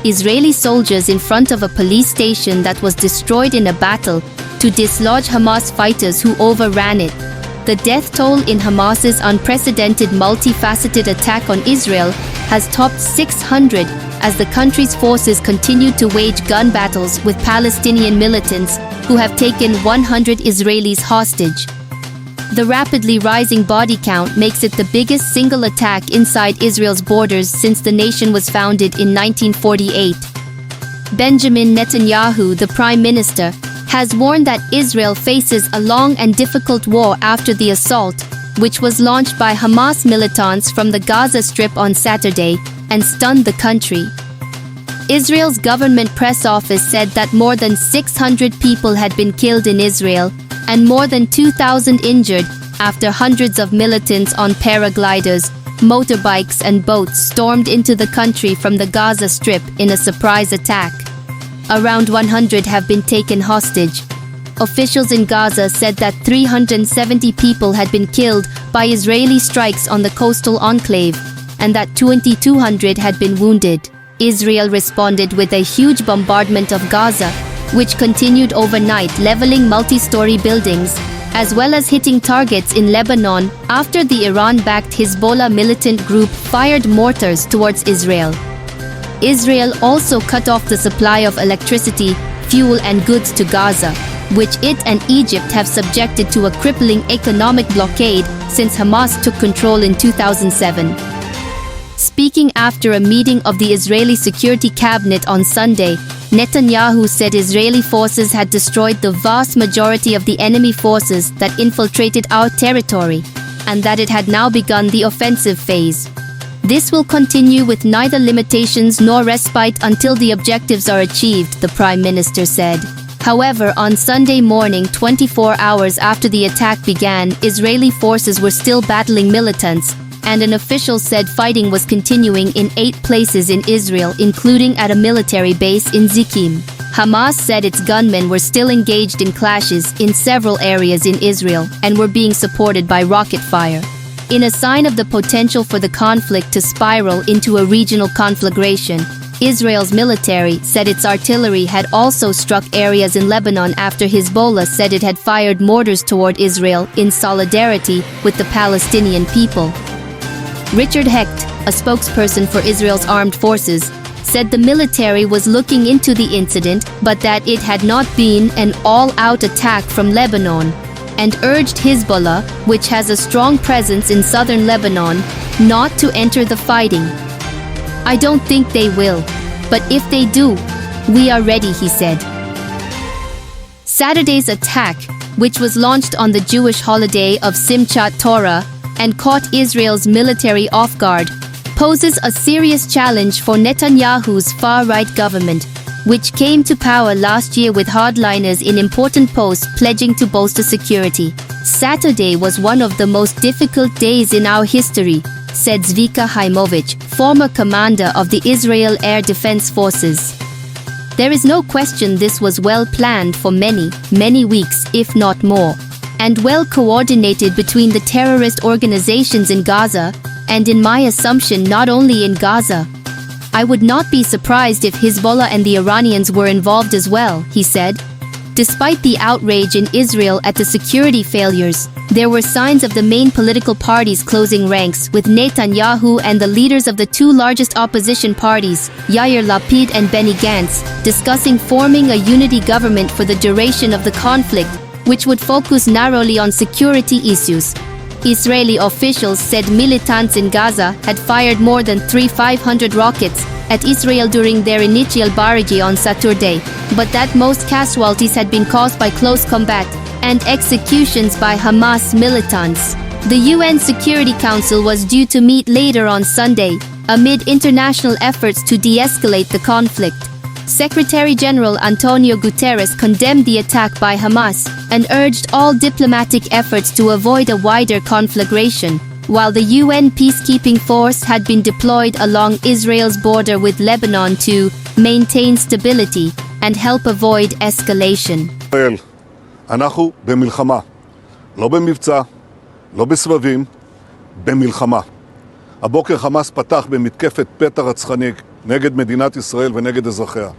Israeli soldiers in front of a police station that was destroyed in a battle to dislodge Hamas fighters who overran it. The death toll in Hamas's unprecedented multifaceted attack on Israel has topped 600 as the country's forces continue to wage gun battles with Palestinian militants who have taken 100 Israelis hostage. The rapidly rising body count makes it the biggest single attack inside Israel's borders since the nation was founded in 1948. Benjamin Netanyahu, the prime minister, has warned that Israel faces a long and difficult war after the assault, which was launched by Hamas militants from the Gaza Strip on Saturday and stunned the country. Israel's government press office said that more than 600 people had been killed in Israel and more than 2,000 injured after hundreds of militants on paragliders, motorbikes and boats stormed into the country from the Gaza Strip in a surprise attack. Around 100 have been taken hostage. Officials in Gaza said that 370 people had been killed by Israeli strikes on the coastal enclave and that 2,200 had been wounded. Israel responded with a huge bombardment of Gaza, which continued overnight, leveling multi-story buildings, as well as hitting targets in Lebanon after the Iran-backed Hezbollah militant group fired mortars towards Israel. Israel also cut off the supply of electricity, fuel and goods to Gaza, which it and Egypt have subjected to a crippling economic blockade since Hamas took control in 2007. Speaking after a meeting of the Israeli Security Cabinet on Sunday, Netanyahu said Israeli forces had destroyed the vast majority of the enemy forces that infiltrated our territory, and that it had now begun the offensive phase. This will continue with neither limitations nor respite until the objectives are achieved, the Prime Minister said. However, on Sunday morning, 24 hours after the attack began, Israeli forces were still battling militants, and an official said fighting was continuing in 8 places in Israel, including at a military base in Zikim. Hamas said its gunmen were still engaged in clashes in several areas in Israel and were being supported by rocket fire. In a sign of the potential for the conflict to spiral into a regional conflagration, Israel's military said its artillery had also struck areas in Lebanon after Hezbollah said it had fired mortars toward Israel in solidarity with the Palestinian people. Richard Hecht, a spokesperson for Israel's armed forces, said the military was looking into the incident but that it had not been an all-out attack from Lebanon, and urged Hezbollah, which has a strong presence in southern Lebanon, not to enter the fighting. "I don't think they will, but if they do, we are ready," he said. Saturday's attack, which was launched on the Jewish holiday of Simchat Torah and caught Israel's military off guard, poses a serious challenge for Netanyahu's far-right government, which came to power last year with hardliners in important posts pledging to bolster security. "Saturday was one of the most difficult days in our history," said Zvika Haimovich, former commander of the Israel Air Defense Forces. "There is no question this was well planned for many weeks, if not more, and well coordinated between the terrorist organizations in Gaza, and in my assumption not only in Gaza. I would not be surprised if Hezbollah and the Iranians were involved as well," he said. Despite the outrage in Israel at the security failures, there were signs of the main political parties closing ranks, with Netanyahu and the leaders of the 2 largest opposition parties, Yair Lapid and Benny Gantz, discussing forming a unity government for the duration of the conflict, which would focus narrowly on security issues. Israeli officials said militants in Gaza had fired more than 3,500 rockets at Israel during their initial barrage on Saturday, but that most casualties had been caused by close combat and executions by Hamas militants. The UN Security Council was due to meet later on Sunday, amid international efforts to de-escalate the conflict. Secretary General Antonio Guterres condemned the attack by Hamas and urged all diplomatic efforts to avoid a wider conflagration, while the UN peacekeeping force had been deployed along Israel's border with Lebanon to maintain stability and help avoid escalation. אנחנו במלחמה, לא במבצע, לא בסבבים, במלחמה. הבוקר חמאס פתח במתקפת פתע רצחני נגד מדינת ישראל ונגד אזרחיה.